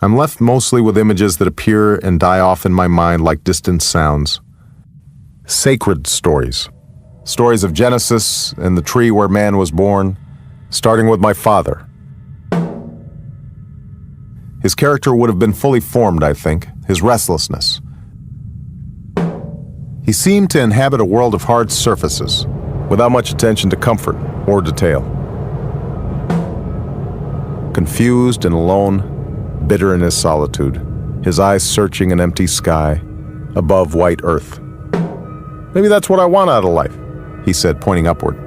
I'm left mostly with images that appear and die off in my mind like distant sounds. Sacred stories. Stories of Genesis and the tree where man was born, starting with my father. His character would have been fully formed, I think, his restlessness. He seemed to inhabit a world of hard surfaces, without much attention to comfort or detail. Confused and alone, bitter in his solitude, his eyes searching an empty sky, above white earth. Maybe that's what I want out of life, he said, pointing upward.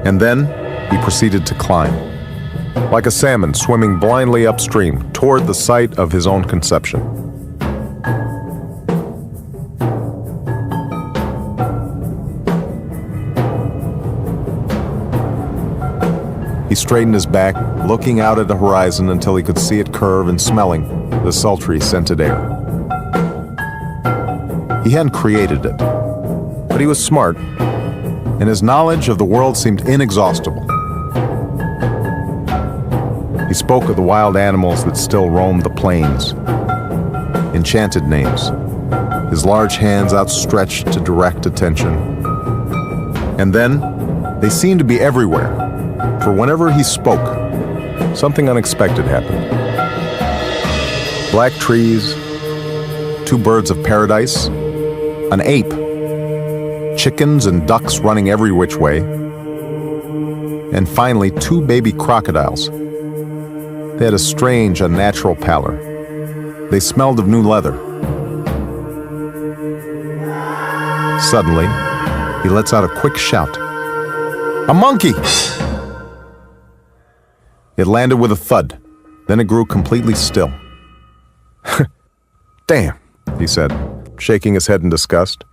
And then he proceeded to climb, like a salmon swimming blindly upstream toward the site of his own conception. He straightened his back, looking out at the horizon until he could see it curve and smelling the sultry, scented air. He hadn't created it, but he was smart, and his knowledge of the world seemed inexhaustible. He spoke of the wild animals that still roamed the plains, enchanted names, his large hands outstretched to direct attention. And then, they seemed to be everywhere, for whenever he spoke, something unexpected happened. Black trees, 2 birds of paradise, an ape, chickens and ducks running every which way, and finally 2 baby crocodiles. They had a strange, unnatural pallor. They smelled of new leather. Suddenly, he lets out a quick shout. "A monkey!" It landed with a thud. Then it grew completely still. "Damn," he said, shaking his head in disgust.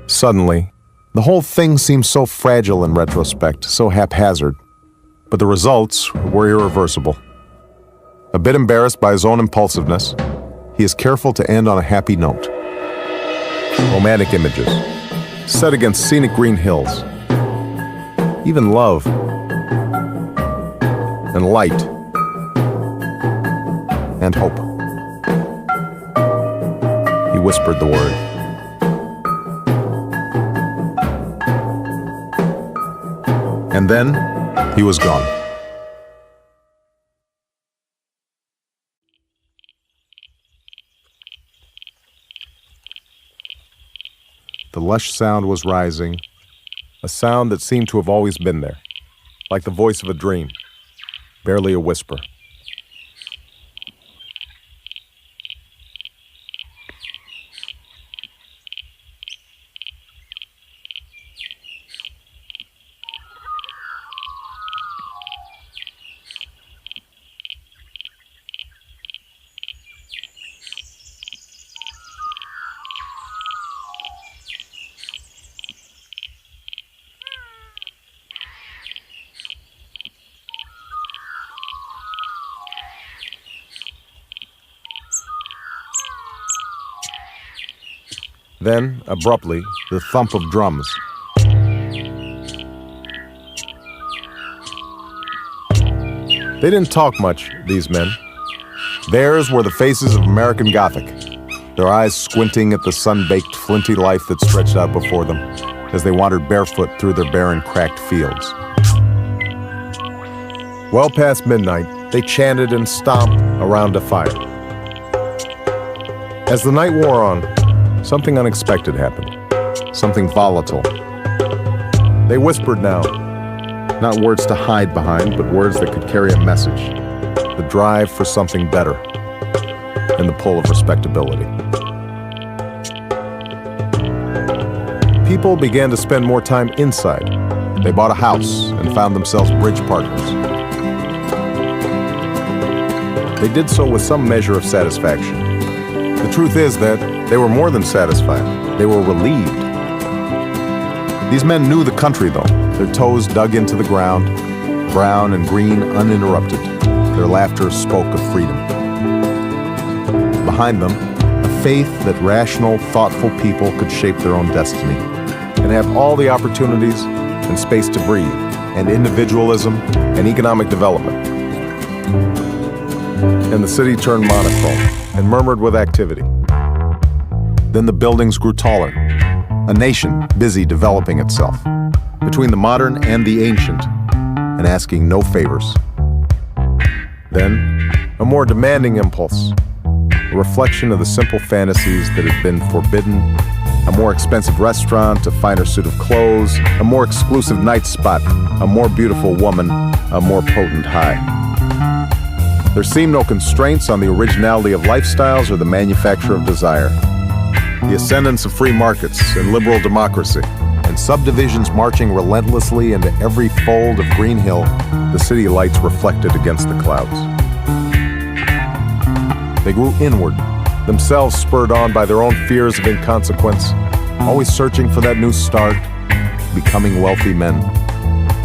Suddenly, the whole thing seemed so fragile in retrospect, so haphazard. But the results were irreversible. A bit embarrassed by his own impulsiveness, he is careful to end on a happy note. Romantic images, set against scenic green hills. Even love. And light. And hope. He whispered the word. And then, he was gone. The lush sound was rising, a sound that seemed to have always been there, like the voice of a dream, barely a whisper. Then, abruptly, the thump of drums. They didn't talk much, these men. Theirs were the faces of American Gothic, their eyes squinting at the sun-baked, flinty life that stretched out before them as they wandered barefoot through their barren, cracked fields. Well past midnight, they chanted and stomped around a fire. As the night wore on, something unexpected happened, something volatile. They whispered now, not words to hide behind, but words that could carry a message, the drive for something better, and the pull of respectability. People began to spend more time inside. They bought a house and found themselves bridge partners. They did so with some measure of satisfaction. The truth is that they were more than satisfied. They were relieved. These men knew the country, though, their toes dug into the ground, brown and green uninterrupted. Their laughter spoke of freedom. Behind them, a faith that rational, thoughtful people could shape their own destiny and have all the opportunities and space to breathe, and individualism and economic development. and the city turned monochrome and murmured with activity. Then the buildings grew taller, a nation busy developing itself, between the modern and the ancient, and asking no favors. Then, a more demanding impulse, a reflection of the simple fantasies that had been forbidden, a more expensive restaurant, a finer suit of clothes, a more exclusive night spot, a more beautiful woman, a more potent high. There seemed no constraints on the originality of lifestyles or the manufacture of desire. The ascendance of free markets and liberal democracy, and subdivisions marching relentlessly into every fold of green hill, the city lights reflected against the clouds. They grew inward, themselves spurred on by their own fears of inconsequence, always searching for that new start, becoming wealthy men.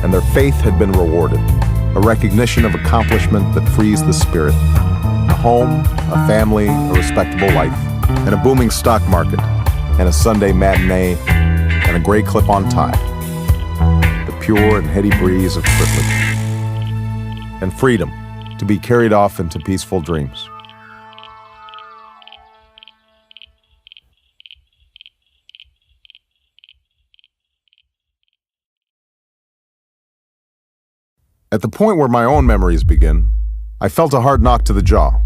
And their faith had been rewarded, a recognition of accomplishment that frees the spirit. A home, a family, a respectable life, and a booming stock market, and a Sunday matinee, and a gray clip-on tie. The pure and heady breeze of privilege. And freedom to be carried off into peaceful dreams. At the point where my own memories begin, I felt a hard knock to the jaw.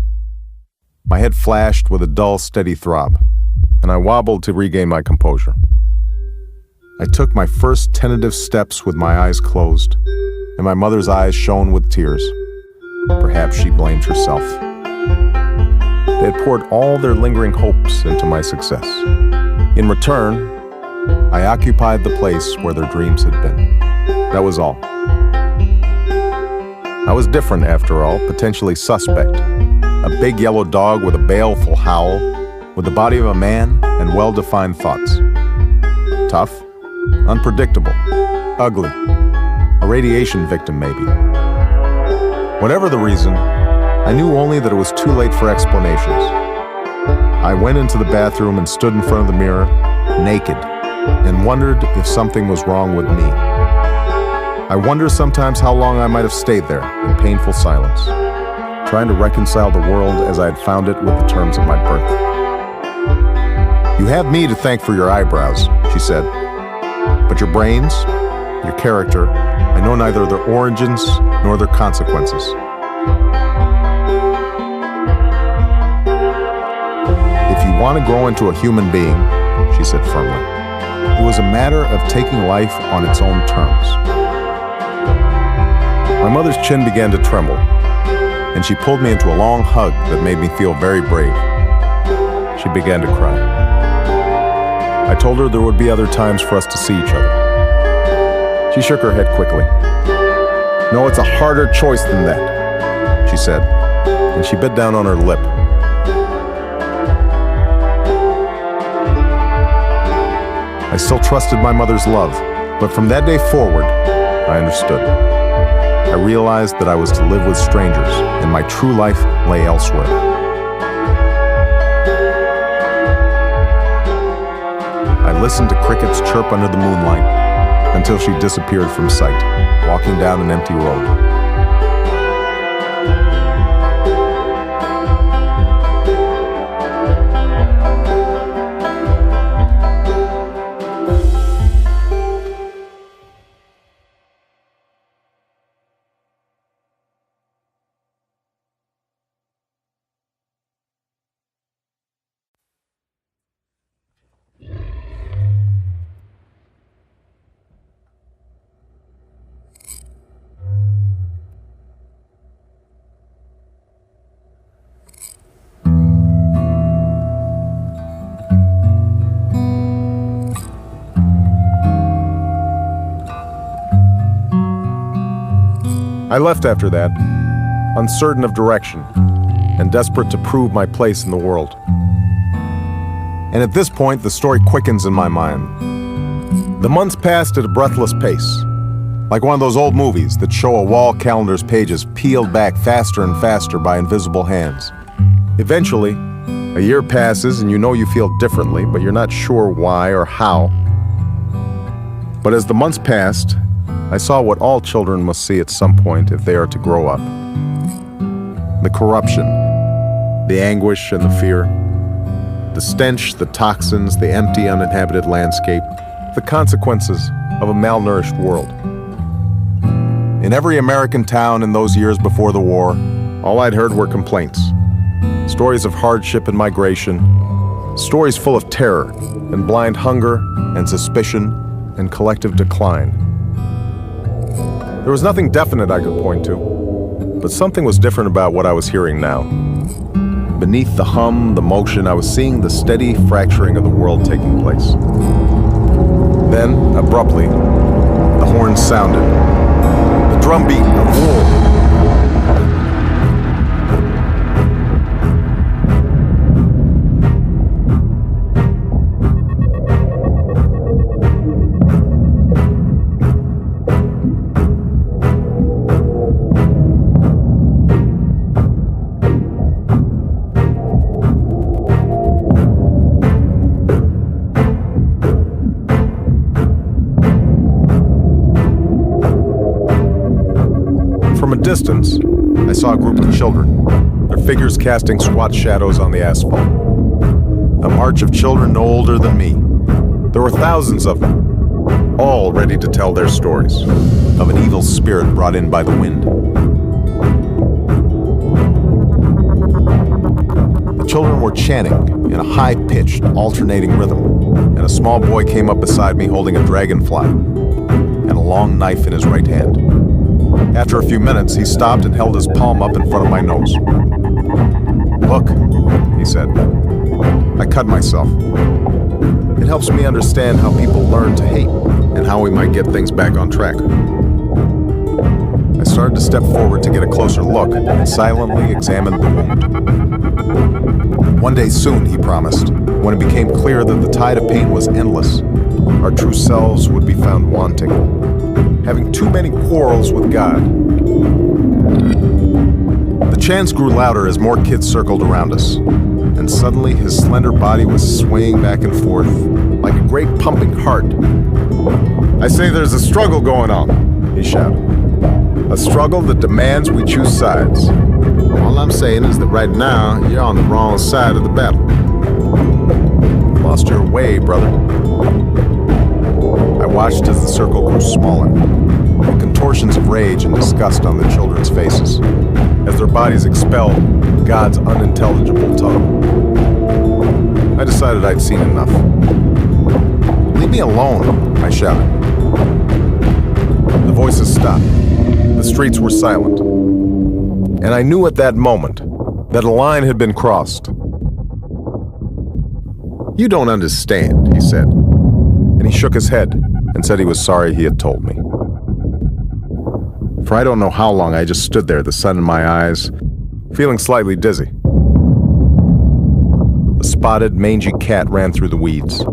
My head flashed with a dull, steady throb, and I wobbled to regain my composure. I took my first tentative steps with my eyes closed, and my mother's eyes shone with tears. Perhaps she blamed herself. They had poured all their lingering hopes into my success. In return, I occupied the place where their dreams had been. That was all. I was different, after all, potentially suspect. A big yellow dog with a baleful howl, with the body of a man and well-defined thoughts. Tough, unpredictable, ugly, a radiation victim maybe. Whatever the reason, I knew only that it was too late for explanations. I went into the bathroom and stood in front of the mirror, naked, and wondered if something was wrong with me. I wonder sometimes how long I might have stayed there in painful silence, trying to reconcile the world as I had found it with the terms of my birth. "You have me to thank for your eyebrows," she said. "But your brains, your character, I know neither their origins nor their consequences." "If you want to grow into a human being," she said firmly, "it was a matter of taking life on its own terms." My mother's chin began to tremble, and she pulled me into a long hug that made me feel very brave. She began to cry. I told her there would be other times for us to see each other. She shook her head quickly. "No, it's a harder choice than that," she said, and she bit down on her lip. I still trusted my mother's love, but from that day forward, I understood. I realized that I was to live with strangers, and my true life lay elsewhere. I listened to crickets chirp under the moonlight until she disappeared from sight, walking down an empty road. I left after that, uncertain of direction and desperate to prove my place in the world. And at this point, the story quickens in my mind. The months passed at a breathless pace, like one of those old movies that show a wall calendar's pages peeled back faster and faster by invisible hands. Eventually, a year passes and you know you feel differently, but you're not sure why or how. But as the months passed, I saw what all children must see at some point if they are to grow up. the corruption, the anguish and the fear, the stench, the toxins, the empty, uninhabited landscape, the consequences of a malnourished world. In every American town in those years before the war, all I'd heard were complaints. Stories of hardship and migration, stories full of terror and blind hunger and suspicion and collective decline. There was nothing definite I could point to, but something was different about what I was hearing now. Beneath the hum, the motion, I was seeing the steady fracturing of the world taking place. Then, abruptly, the horn sounded. The drumbeat of war. Distance, I saw a group of children, their figures casting squat shadows on the asphalt. A march of children no older than me. There were thousands of them, all ready to tell their stories of an evil spirit brought in by the wind. The children were chanting in a high-pitched, alternating rhythm, and a small boy came up beside me holding a dragonfly and a long knife in his right hand. After a few minutes, he stopped and held his palm up in front of my nose. "Look," he said. "I cut myself. It helps me understand how people learn to hate and how we might get things back on track." I started to step forward to get a closer look and silently examined the wound. "One day soon," he promised, "when it became clear that the tide of pain was endless, our true selves would be found wanting, having too many quarrels with God." The chants grew louder as more kids circled around us, and suddenly his slender body was swaying back and forth like a great pumping heart. "I say there's a struggle going on," he shouted. "A struggle that demands we choose sides. All I'm saying is that right now, you're on the wrong side of the battle. Lost your way, brother." I watched as the circle grew smaller, the contortions of rage and disgust on the children's faces, as their bodies expelled God's unintelligible tongue. I decided I'd seen enough. "Leave me alone," I shouted. The voices stopped. The streets were silent. And I knew at that moment that a line had been crossed. "You don't understand," he said. And he shook his head and said he was sorry he had told me. For I don't know how long I just stood there, the sun in my eyes, feeling slightly dizzy. A spotted, mangy cat ran through the weeds.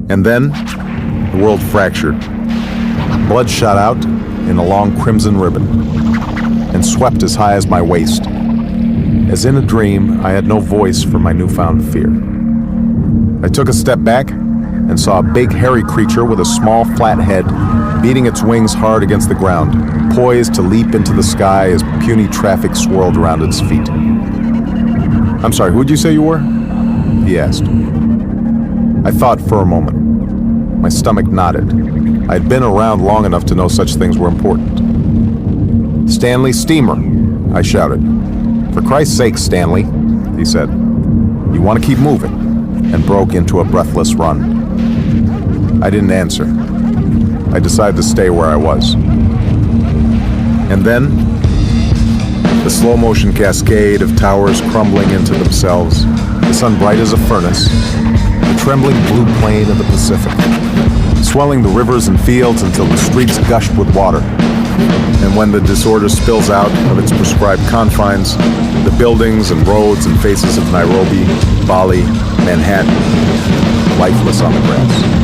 And then, the world fractured. Blood shot out in a long crimson ribbon and swept as high as my waist. As in a dream, I had no voice for my newfound fear. I took a step back and saw a big, hairy creature with a small, flat head beating its wings hard against the ground, poised to leap into the sky as puny traffic swirled around its feet. "I'm sorry, who'd you say you were?" he asked. I thought for a moment. My stomach nodded. I'd been around long enough to know such things were important. "Stanley Steamer," I shouted. "For Christ's sake, Stanley," he said. "You want to keep moving," and broke into a breathless run. I didn't answer. I decided to stay where I was. And then, the slow-motion cascade of towers crumbling into themselves, the sun bright as a furnace, the trembling blue plain of the Pacific, swelling the rivers and fields until the streets gushed with water. And when the disorder spills out of its prescribed confines, the buildings and roads and faces of Nairobi, Bali, Manhattan, lifeless on the grass.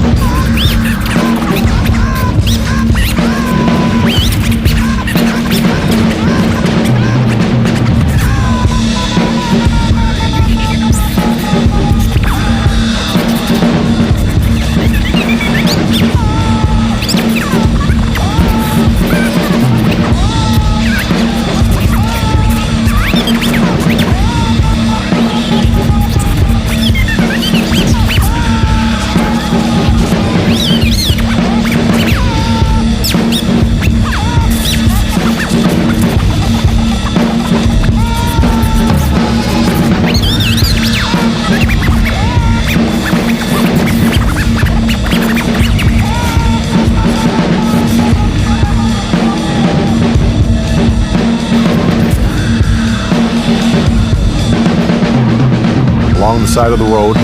Along the side of the road,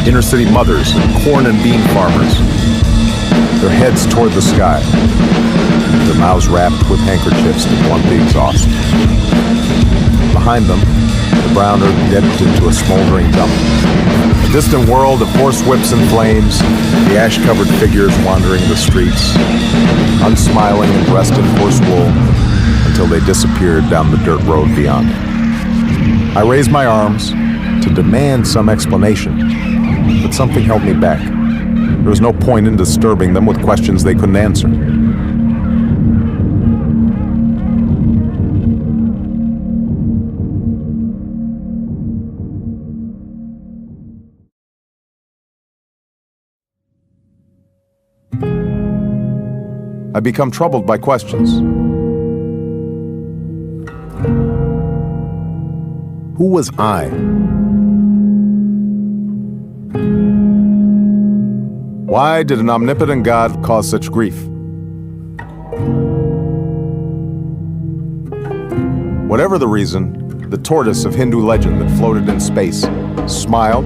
inner-city mothers and corn and bean farmers, their heads toward the sky, their mouths wrapped with handkerchiefs to blunt the exhaust. Behind them, the brown earth dipped into a smoldering dump. A distant world of horsewhips and flames, the ash-covered figures wandering the streets, unsmiling and dressed in coarse wool, until they disappeared down the dirt road beyond. I raised my arms to demand some explanation, but something held me back. There was no point in disturbing them with questions they couldn't answer. I become troubled by questions. Who was I? Why did an omnipotent God cause such grief? Whatever the reason, the tortoise of Hindu legend that floated in space smiled,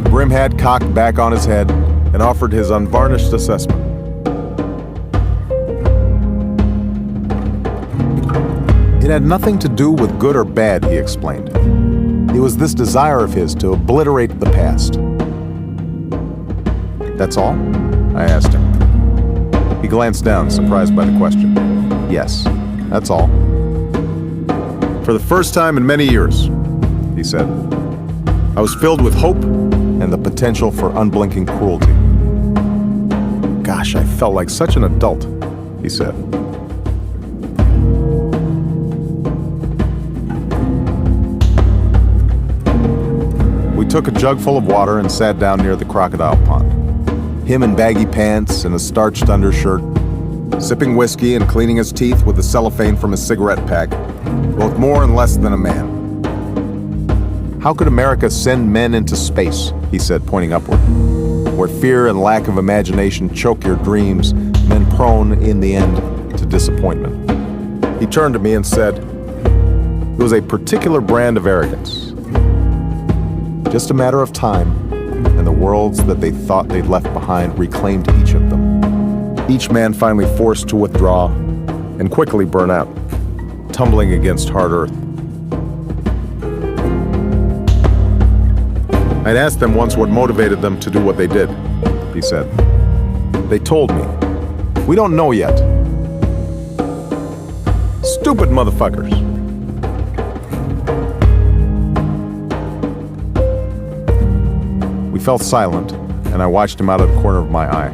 brim hat cocked back on his head, and offered his unvarnished assessment. It had nothing to do with good or bad, he explained. It was this desire of his to obliterate the past. That's all? I asked him. He glanced down, surprised by the question. Yes, that's all. For the first time in many years, he said, I was filled with hope and the potential for unblinking cruelty. Gosh, I felt like such an adult, he said. We took a jug full of water and sat down near the crocodile pond. Him in baggy pants and a starched undershirt, sipping whiskey and cleaning his teeth with the cellophane from his cigarette pack, both more and less than a man. How could America send men into space, he said, pointing upward, where fear and lack of imagination choke your dreams, men prone, in the end, to disappointment. He turned to me and said, it was a particular brand of arrogance. Just a matter of time, and the worlds that they thought they'd left behind reclaimed each of them. Each man finally forced to withdraw and quickly burn out, tumbling against hard earth. I'd asked them once what motivated them to do what they did, he said. They told me, we don't know yet. Stupid motherfuckers. We fell silent, and I watched him out of the corner of my eye.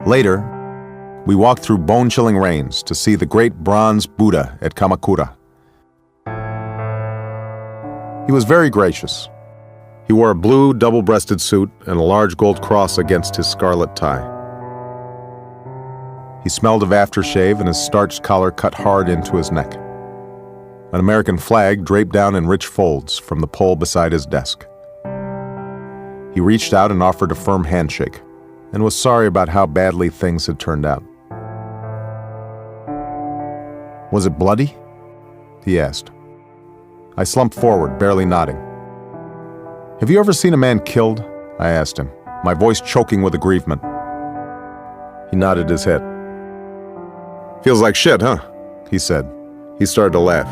Later, we walked through bone-chilling rains to see the great bronze Buddha at Kamakura. He was very gracious. He wore a blue double-breasted suit and a large gold cross against his scarlet tie. He smelled of aftershave and his starched collar cut hard into his neck. An American flag draped down in rich folds from the pole beside his desk. He reached out and offered a firm handshake, and was sorry about how badly things had turned out. Was it bloody? He asked. I slumped forward, barely nodding. Have you ever seen a man killed? I asked him, my voice choking with aggrievement. He nodded his head. Feels like shit, huh? He said. He started to laugh.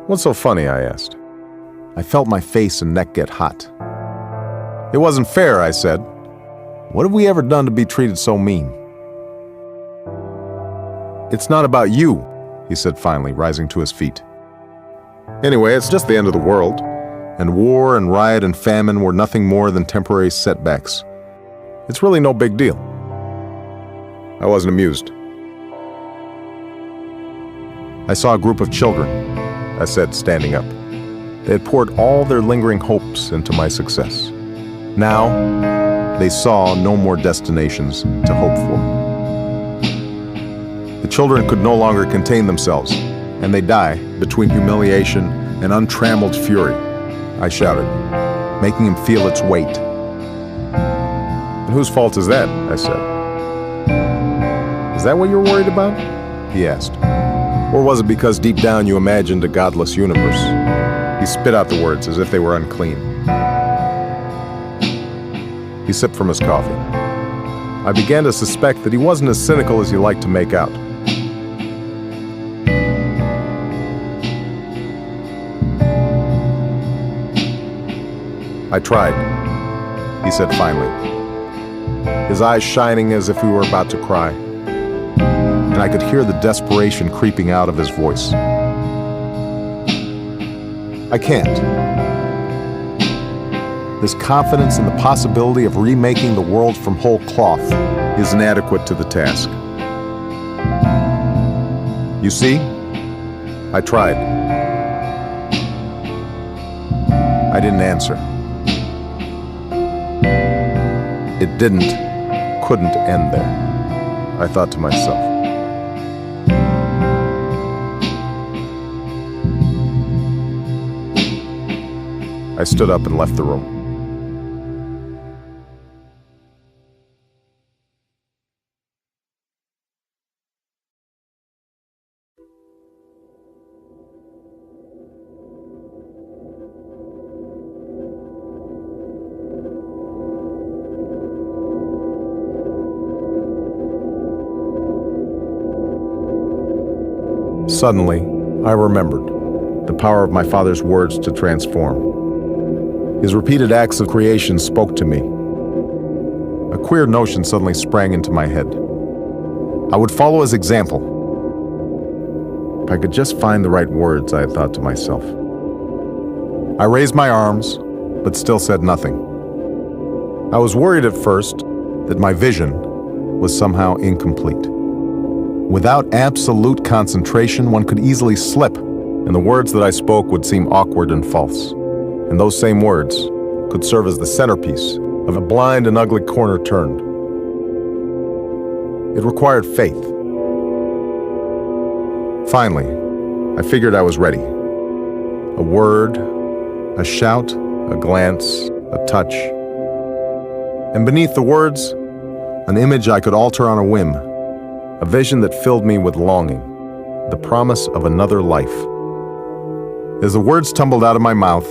What's so funny? I asked. I felt my face and neck get hot. It wasn't fair, I said. What have we ever done to be treated so mean? It's not about you, he said finally, rising to his feet. Anyway, it's just the end of the world, and war and riot and famine were nothing more than temporary setbacks. It's really no big deal. I wasn't amused. I saw a group of children, I said, standing up. They had poured all their lingering hopes into my success. Now, they saw no more destinations to hope for. The children could no longer contain themselves, and they die between humiliation and untrammeled fury, I shouted, making him feel its weight. And whose fault is that? I said. Is that what you're worried about? He asked. Or was it because deep down you imagined a godless universe? He spit out the words as if they were unclean. He sipped from his coffee. I began to suspect that he wasn't as cynical as he liked to make out. I tried, he said finally, his eyes shining as if he were about to cry, and I could hear the desperation creeping out of his voice. I can't. This confidence in the possibility of remaking the world from whole cloth is inadequate to the task. You see, I tried. I didn't answer. It couldn't end there, I thought to myself. I stood up and left the room. Suddenly, I remembered the power of my father's words to transform. His repeated acts of creation spoke to me. A queer notion suddenly sprang into my head. I would follow his example. If I could just find the right words, I had thought to myself. I raised my arms, but still said nothing. I was worried at first that my vision was somehow incomplete. Without absolute concentration, one could easily slip, and the words that I spoke would seem awkward and false. And those same words could serve as the centerpiece of a blind and ugly corner turned. It required faith. Finally, I figured I was ready. A word, a shout, a glance, a touch. And beneath the words, an image I could alter on a whim. A vision that filled me with longing, the promise of another life. As the words tumbled out of my mouth,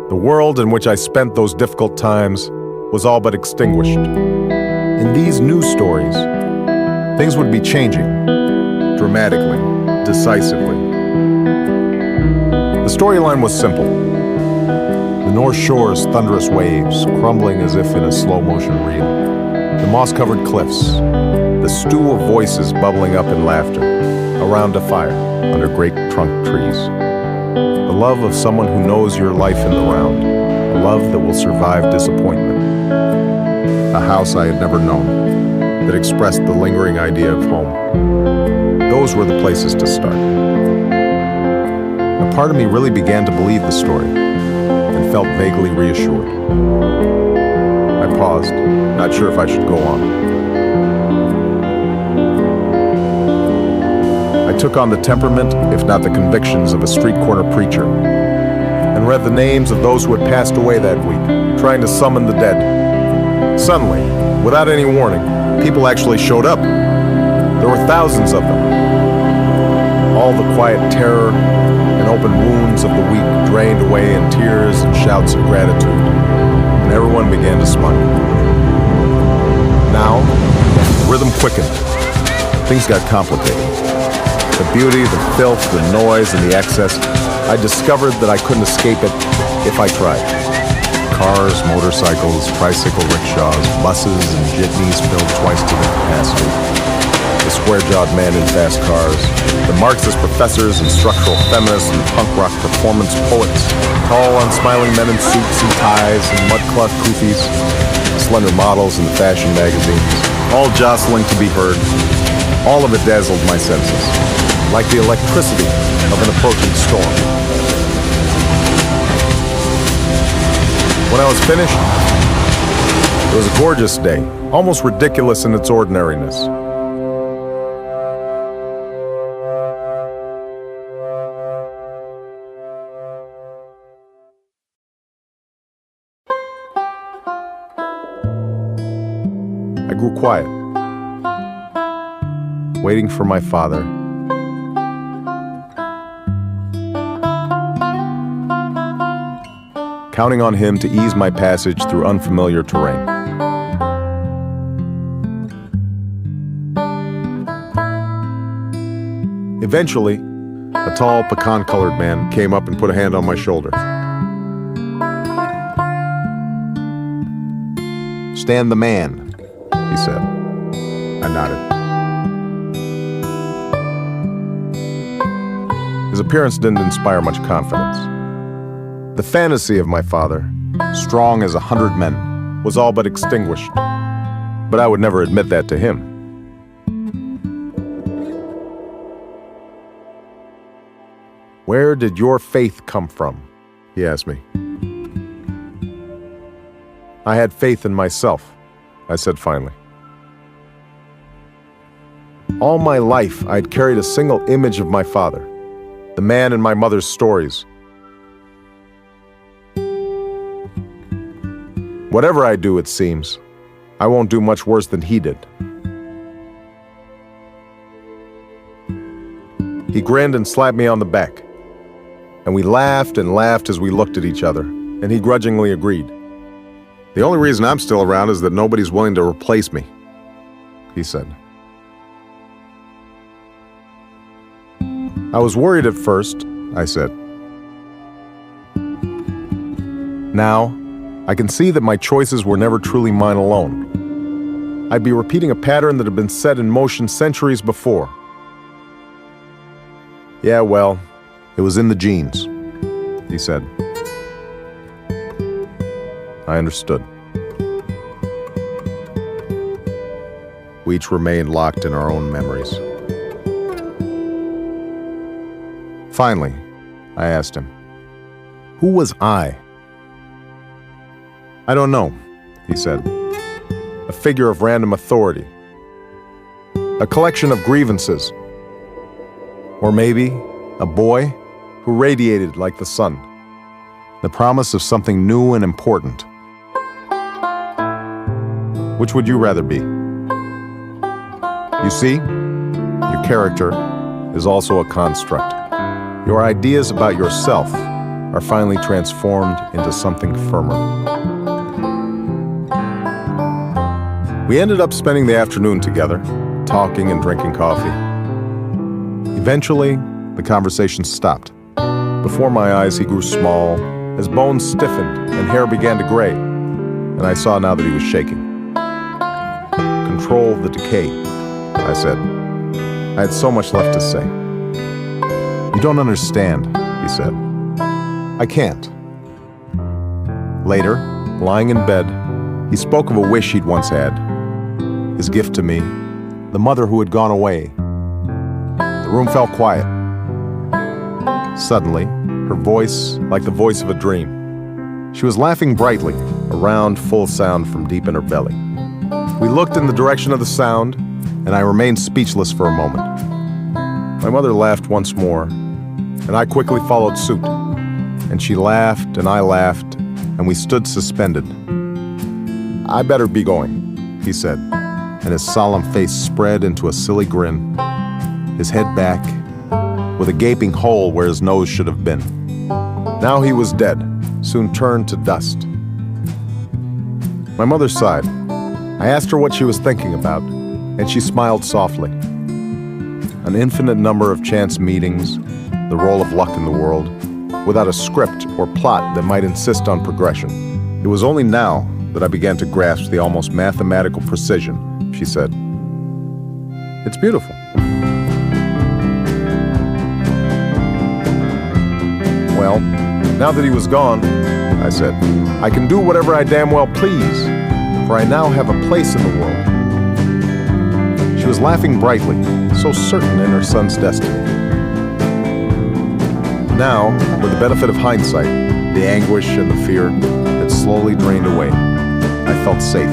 the world in which I spent those difficult times was all but extinguished. In these new stories, things would be changing, dramatically, decisively. The storyline was simple. The North Shore's thunderous waves, crumbling as if in a slow-motion reel. The moss-covered cliffs, the stew of voices bubbling up in laughter, around a fire, under great trunk trees. The love of someone who knows your life in the round, a love that will survive disappointment. A house I had never known, that expressed the lingering idea of home. Those were the places to start. A part of me really began to believe the story, and felt vaguely reassured. I paused, not sure if I should go on. I took on the temperament, if not the convictions, of a street corner preacher, and read the names of those who had passed away that week, trying to summon the dead. Suddenly, without any warning, people actually showed up. There were thousands of them. All the quiet terror and open wounds of the week drained away in tears and shouts of gratitude, and everyone began to smile. Now, the rhythm quickened. Things got complicated. The beauty, the filth, the noise, and the excess, I discovered that I couldn't escape it if I tried. Cars, motorcycles, tricycle rickshaws, buses, and jitneys filled twice to their capacity. The square-jawed man in fast cars, the Marxist professors and structural feminists and punk rock performance poets, tall, unsmiling men in suits and ties and mudcloth koofies, slender models in the fashion magazines, all jostling to be heard. All of it dazzled my senses, like the electricity of an approaching storm. When I was finished, it was a gorgeous day, almost ridiculous in its ordinariness. I grew quiet, waiting for my father. Counting on him to ease my passage through unfamiliar terrain. Eventually, a tall, pecan-colored man came up and put a hand on my shoulder. "Stand the man," he said. I nodded. His appearance didn't inspire much confidence. The fantasy of my father, strong as 100 men, was all but extinguished. But I would never admit that to him. "Where did your faith come from?" he asked me. "I had faith in myself," I said finally. All my life, I'd carried a single image of my father, the man in my mother's stories. Whatever I do, it seems, I won't do much worse than he did. He grinned and slapped me on the back, and we laughed and laughed as we looked at each other, and he grudgingly agreed. "The only reason I'm still around is that nobody's willing to replace me," he said. "I was worried at first," I said. "Now, I can see that my choices were never truly mine alone. I'd be repeating a pattern that had been set in motion centuries before." "Yeah, well, it was in the genes," he said. I understood. We each remained locked in our own memories. Finally, I asked him, "Who was I?" "I don't know," he said. "A figure of random authority. A collection of grievances. Or maybe a boy who radiated like the sun. The promise of something new and important. Which would you rather be? You see, your character is also a construct. Your ideas about yourself are finally transformed into something firmer." We ended up spending the afternoon together, talking and drinking coffee. Eventually, the conversation stopped. Before my eyes, he grew small, his bones stiffened, and hair began to gray, and I saw now that he was shaking. "Control the decay," I said. I had so much left to say. "You don't understand," he said. "I can't." Later, lying in bed, he spoke of a wish he'd once had. His gift to me, the mother who had gone away. The room fell quiet. Suddenly, her voice like the voice of a dream. She was laughing brightly, a round, full sound from deep in her belly. We looked in the direction of the sound, and I remained speechless for a moment. My mother laughed once more, and I quickly followed suit. And she laughed, and I laughed, and we stood suspended. "I better be going," he said, and his solemn face spread into a silly grin, his head back, with a gaping hole where his nose should have been. Now he was dead, soon turned to dust. My mother sighed. I asked her what she was thinking about, and she smiled softly. An infinite number of chance meetings, the role of luck in the world, without a script or plot that might insist on progression. It was only now that I began to grasp the almost mathematical precision, she said. It's beautiful. Well, now that he was gone, I said, I can do whatever I damn well please, for I now have a place in the world. She was laughing brightly, so certain in her son's destiny. Now, with the benefit of hindsight, the anguish and the fear had slowly drained away. I felt safe.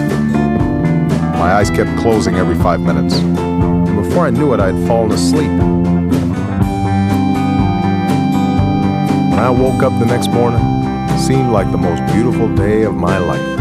My eyes kept closing every 5 minutes, and before I knew it, I had fallen asleep. When I woke up the next morning, it seemed like the most beautiful day of my life.